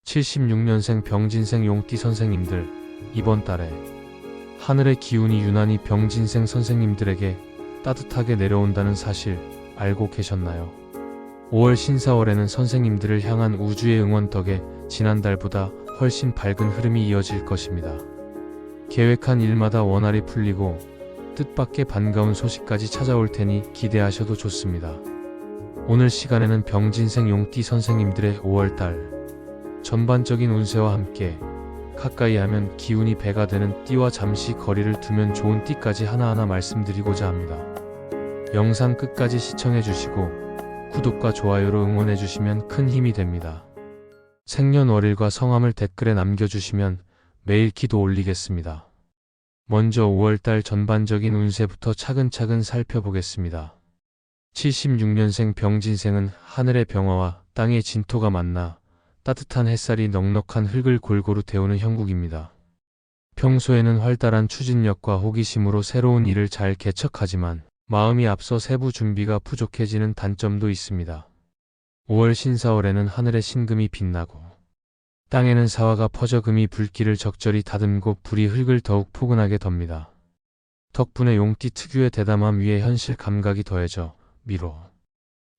76년생 병진생 용띠 선생님들, 이번 달에 하늘의 기운이 유난히 병진생 선생님들에게 따뜻하게 내려온다는 사실 알고 계셨나요? 5월 신사월에는 선생님들을 향한 우주의 응원 덕에 지난달보다 훨씬 밝은 흐름이 이어질 것입니다. 계획한 일마다 원활히 풀리고 뜻밖의 반가운 소식까지 찾아올 테니 기대하셔도 좋습니다. 오늘 시간에는 병진생 용띠 선생님들의 5월달 전반적인 운세와 함께 가까이 하면 기운이 배가 되는 띠와 잠시 거리를 두면 좋은 띠까지 하나하나 말씀드리고자 합니다. 영상 끝까지 시청해주시고 구독과 좋아요로 응원해주시면 큰 힘이 됩니다. 생년월일과 성함을 댓글에 남겨주시면 매일 기도 올리겠습니다. 먼저 5월달 전반적인 운세부터 차근차근 살펴보겠습니다. 76년생 병진생은 하늘의 병화와 땅의 진토가 만나 따뜻한 햇살이 넉넉한 흙을 골고루 데우는 형국입니다. 평소에는 활달한 추진력과 호기심으로 새로운 일을 잘 개척하지만 마음이 앞서 세부 준비가 부족해지는 단점도 있습니다. 5월 신사월에는 하늘의 신금이 빛나고 땅에는 사화가 퍼져 금이 불길을 적절히 다듬고 불이 흙을 더욱 포근하게 덮니다. 덕분에 용띠 특유의 대담함 위에 현실 감각이 더해져 미뤄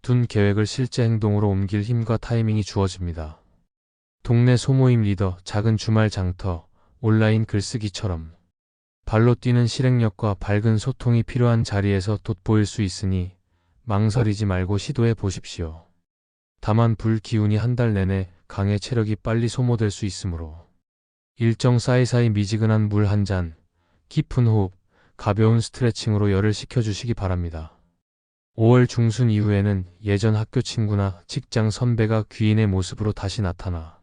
둔 계획을 실제 행동으로 옮길 힘과 타이밍이 주어집니다. 동네 소모임 리더, 작은 주말 장터, 온라인 글쓰기처럼 발로 뛰는 실행력과 밝은 소통이 필요한 자리에서 돋보일 수 있으니 망설이지 말고 시도해 보십시오. 다만 불 기운이 한 달 내내 강해 체력이 빨리 소모될 수 있으므로 일정 사이사이 미지근한 물 한 잔, 깊은 호흡, 가벼운 스트레칭으로 열을 식혀주시기 바랍니다. 5월 중순 이후에는 예전 학교 친구나 직장 선배가 귀인의 모습으로 다시 나타나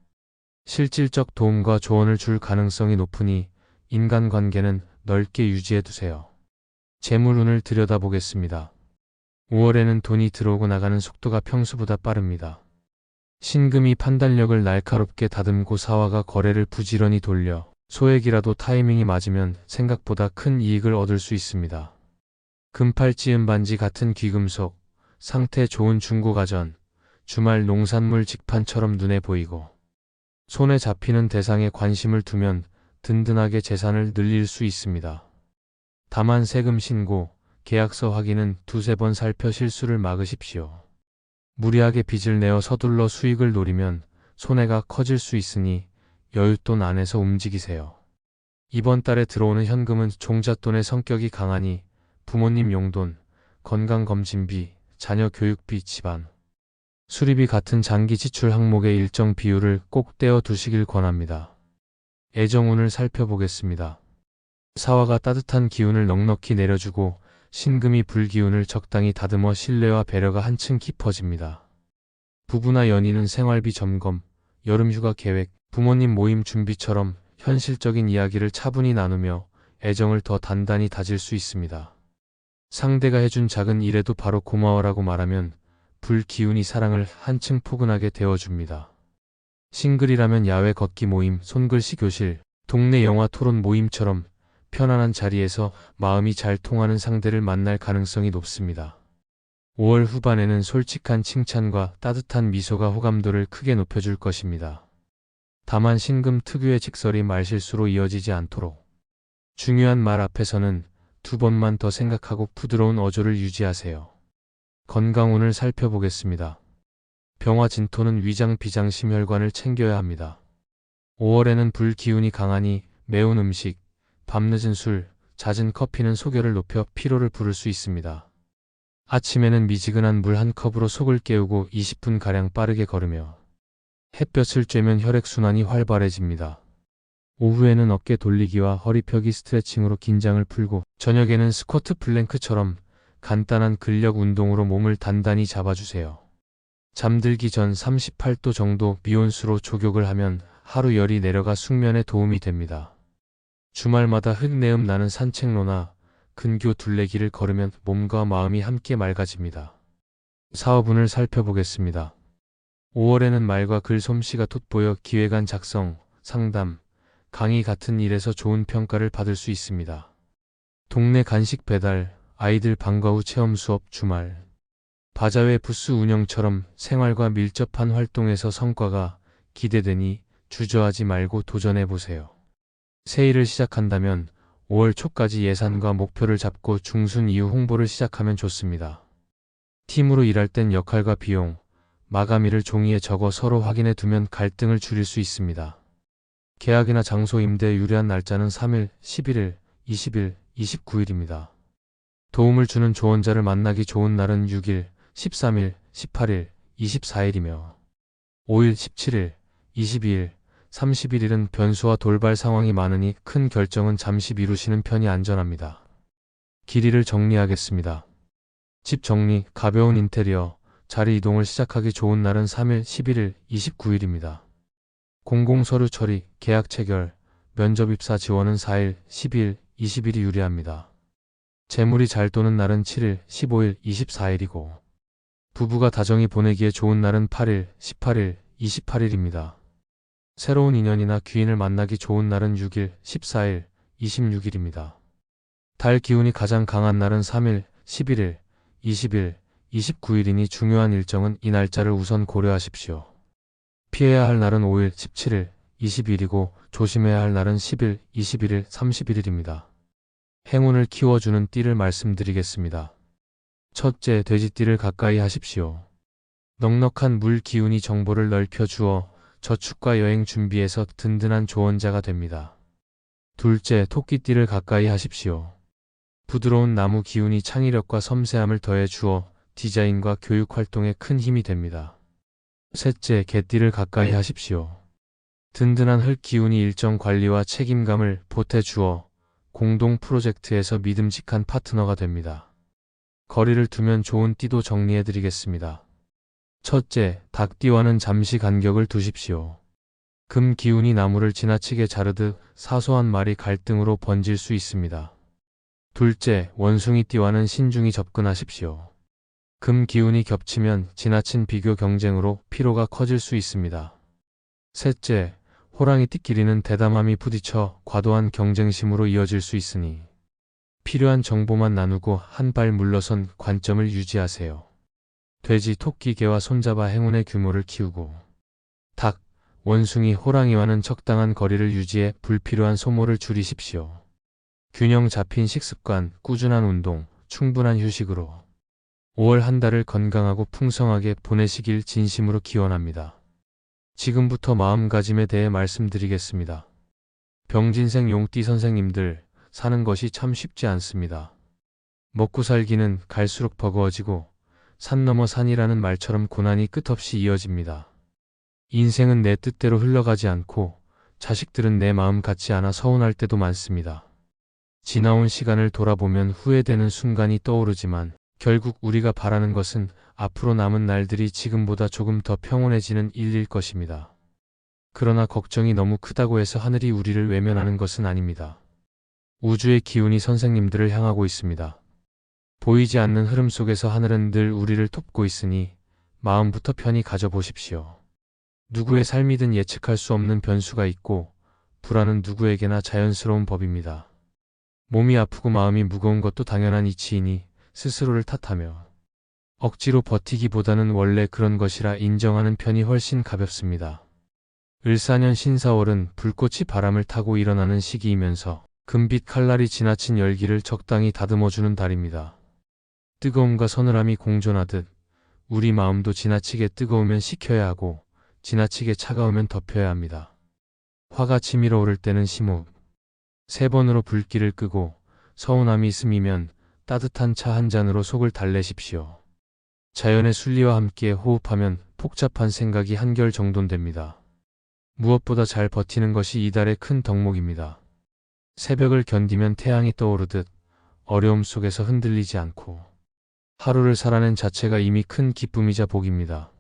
실질적 도움과 조언을 줄 가능성이 높으니 인간관계는 넓게 유지해두세요. 재물운을 들여다보겠습니다. 5월에는 돈이 들어오고 나가는 속도가 평소보다 빠릅니다. 신금이 판단력을 날카롭게 다듬고 사화가 거래를 부지런히 돌려 소액이라도 타이밍이 맞으면 생각보다 큰 이익을 얻을 수 있습니다. 금팔찌은 반지 같은 귀금속, 상태 좋은 중고가전, 주말 농산물 직판처럼 눈에 보이고 손에 잡히는 대상에 관심을 두면 든든하게 재산을 늘릴 수 있습니다. 다만 세금 신고, 계약서 확인은 두세 번 살펴 실수를 막으십시오. 무리하게 빚을 내어 서둘러 수익을 노리면 손해가 커질 수 있으니 여윳돈 안에서 움직이세요. 이번 달에 들어오는 현금은 종잣돈의 성격이 강하니 부모님 용돈, 건강검진비, 자녀 교육비, 집안 수리비 같은 장기 지출 항목의 일정 비율을 꼭 떼어 두시길 권합니다. 애정운을 살펴보겠습니다. 사화가 따뜻한 기운을 넉넉히 내려주고 신금이 불기운을 적당히 다듬어 신뢰와 배려가 한층 깊어집니다. 부부나 연인은 생활비 점검, 여름휴가 계획, 부모님 모임 준비처럼 현실적인 이야기를 차분히 나누며 애정을 더 단단히 다질 수 있습니다. 상대가 해준 작은 일에도 바로 고마워라고 말하면 불기운이 사랑을 한층 포근하게 데워줍니다. 싱글이라면 야외 걷기 모임, 손글씨 교실, 동네 영화 토론 모임처럼 편안한 자리에서 마음이 잘 통하는 상대를 만날 가능성이 높습니다. 5월 후반에는 솔직한 칭찬과 따뜻한 미소가 호감도를 크게 높여줄 것입니다. 다만 신금 특유의 직설이 말실수로 이어지지 않도록 중요한 말 앞에서는 두 번만 더 생각하고 부드러운 어조를 유지하세요. 건강운을 살펴보겠습니다. 병화 진토는 위장, 비장, 심혈관을 챙겨야 합니다. 5월에는 불기운이 강하니 매운 음식, 밤늦은 술, 잦은 커피는 소결을 높여 피로를 부를 수 있습니다. 아침에는 미지근한 물 한 컵으로 속을 깨우고 20분가량 빠르게 걸으며 햇볕을 쬐면 혈액순환이 활발해집니다. 오후에는 어깨 돌리기와 허리 펴기 스트레칭으로 긴장을 풀고 저녁에는 스쿼트 플랭크처럼 간단한 근력 운동으로 몸을 단단히 잡아주세요. 잠들기 전 38도 정도 미온수로 족욕을 하면 하루 열이 내려가 숙면에 도움이 됩니다. 주말마다 흙내음 나는 산책로나 근교 둘레길을 걸으면 몸과 마음이 함께 맑아집니다. 사업운을 살펴보겠습니다. 5월에는 말과 글 솜씨가 돋보여 기획안 작성, 상담, 강의 같은 일에서 좋은 평가를 받을 수 있습니다. 동네 간식 배달, 아이들 방과 후 체험 수업, 주말 바자회 부스 운영처럼 생활과 밀접한 활동에서 성과가 기대되니 주저하지 말고 도전해보세요. 새일을 시작한다면 5월 초까지 예산과 목표를 잡고 중순 이후 홍보를 시작하면 좋습니다. 팀으로 일할 땐 역할과 비용, 마감일을 종이에 적어 서로 확인해 두면 갈등을 줄일 수 있습니다. 계약이나 장소 임대에 유리한 날짜는 3일, 11일, 20일, 29일입니다. 도움을 주는 조언자를 만나기 좋은 날은 6일, 13일, 18일, 24일이며 5일, 17일, 22일, 31일은 변수와 돌발 상황이 많으니 큰 결정은 잠시 미루시는 편이 안전합니다. 길이를 정리하겠습니다. 집 정리, 가벼운 인테리어, 자리 이동을 시작하기 좋은 날은 3일, 11일, 29일입니다. 공공서류 처리, 계약 체결, 면접 입사 지원은 4일, 12일, 20일이 유리합니다. 재물이 잘 도는 날은 7일, 15일, 24일이고 부부가 다정히 보내기에 좋은 날은 8일, 18일, 28일입니다. 새로운 인연이나 귀인을 만나기 좋은 날은 6일, 14일, 26일입니다. 달 기운이 가장 강한 날은 3일, 11일, 20일, 29일이니 중요한 일정은 이 날짜를 우선 고려하십시오. 피해야 할 날은 5일, 17일, 20일이고 조심해야 할 날은 10일, 21일, 31일입니다. 행운을 키워주는 띠를 말씀드리겠습니다. 첫째, 돼지띠를 가까이 하십시오. 넉넉한 물 기운이 정보를 넓혀주어 저축과 여행 준비에서 든든한 조언자가 됩니다. 둘째, 토끼띠를 가까이 하십시오. 부드러운 나무 기운이 창의력과 섬세함을 더해 주어 디자인과 교육 활동에 큰 힘이 됩니다. 셋째, 개띠를 가까이 하십시오. 든든한 흙 기운이 일정 관리와 책임감을 보태주어 공동 프로젝트에서 믿음직한 파트너가 됩니다. 거리를 두면 좋은 띠도 정리해드리겠습니다. 첫째, 닭띠와는 잠시 간격을 두십시오. 금 기운이 나무를 지나치게 자르듯 사소한 말이 갈등으로 번질 수 있습니다. 둘째, 원숭이띠와는 신중히 접근하십시오. 금 기운이 겹치면 지나친 비교 경쟁으로 피로가 커질 수 있습니다. 셋째, 호랑이띠끼리는 대담함이 부딪혀 과도한 경쟁심으로 이어질 수 있으니 필요한 정보만 나누고 한 발 물러선 관점을 유지하세요. 돼지, 토끼, 개와 손잡아 행운의 규모를 키우고 닭, 원숭이, 호랑이와는 적당한 거리를 유지해 불필요한 소모를 줄이십시오. 균형 잡힌 식습관, 꾸준한 운동, 충분한 휴식으로 5월 한 달을 건강하고 풍성하게 보내시길 진심으로 기원합니다. 지금부터 마음가짐에 대해 말씀드리겠습니다. 병진생 용띠 선생님들, 사는 것이 참 쉽지 않습니다. 먹고 살기는 갈수록 버거워지고 산 넘어 산이라는 말처럼 고난이 끝없이 이어집니다. 인생은 내 뜻대로 흘러가지 않고 자식들은 내 마음 같지 않아 서운할 때도 많습니다. 지나온 시간을 돌아보면 후회되는 순간이 떠오르지만 결국 우리가 바라는 것은 앞으로 남은 날들이 지금보다 조금 더 평온해지는 일일 것입니다. 그러나 걱정이 너무 크다고 해서 하늘이 우리를 외면하는 것은 아닙니다. 우주의 기운이 선생님들을 향하고 있습니다. 보이지 않는 흐름 속에서 하늘은 늘 우리를 돕고 있으니 마음부터 편히 가져보십시오. 누구의 삶이든 예측할 수 없는 변수가 있고 불안은 누구에게나 자연스러운 법입니다. 몸이 아프고 마음이 무거운 것도 당연한 이치이니 스스로를 탓하며 억지로 버티기보다는 원래 그런 것이라 인정하는 편이 훨씬 가볍습니다. 을사년 신사월은 불꽃이 바람을 타고 일어나는 시기이면서 금빛 칼날이 지나친 열기를 적당히 다듬어주는 달입니다. 뜨거움과 서늘함이 공존하듯 우리 마음도 지나치게 뜨거우면 식혀야 하고 지나치게 차가우면 덮여야 합니다. 화가 치밀어 오를 때는 심호흡. 3번으로 불길을 끄고 서운함이 스미면 따뜻한 차 한 잔으로 속을 달래십시오. 자연의 순리와 함께 호흡하면 복잡한 생각이 한결 정돈됩니다. 무엇보다 잘 버티는 것이 이달의 큰 덕목입니다. 새벽을 견디면 태양이 떠오르듯 어려움 속에서 흔들리지 않고 하루를 살아낸 자체가 이미 큰 기쁨이자 복입니다.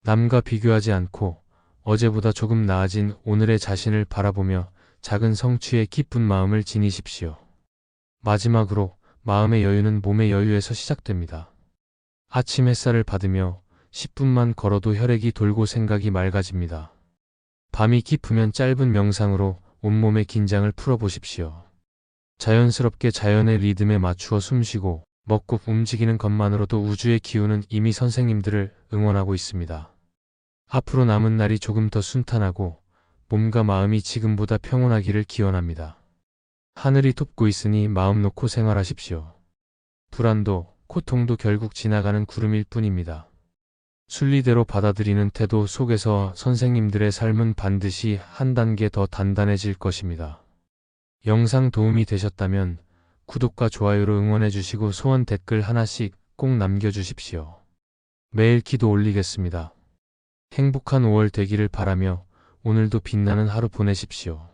남과 비교하지 않고 어제보다 조금 나아진 오늘의 자신을 바라보며 작은 성취에 기쁜 마음을 지니십시오. 마지막으로 마음의 여유는 몸의 여유에서 시작됩니다. 아침 햇살을 받으며 10분만 걸어도 혈액이 돌고 생각이 맑아집니다. 밤이 깊으면 짧은 명상으로 온몸의 긴장을 풀어보십시오. 자연스럽게 자연의 리듬에 맞추어 숨쉬고 먹고 움직이는 것만으로도 우주의 기운은 이미 선생님들을 응원하고 있습니다. 앞으로 남은 날이 조금 더 순탄하고 몸과 마음이 지금보다 평온하기를 기원합니다. 하늘이 돕고 있으니 마음 놓고 생활하십시오. 불안도, 고통도 결국 지나가는 구름일 뿐입니다. 순리대로 받아들이는 태도 속에서 선생님들의 삶은 반드시 한 단계 더 단단해질 것입니다. 영상 도움이 되셨다면 구독과 좋아요로 응원해 주시고 소원 댓글 하나씩 꼭 남겨주십시오. 매일 기도 올리겠습니다. 행복한 5월 되기를 바라며 오늘도 빛나는 하루 보내십시오.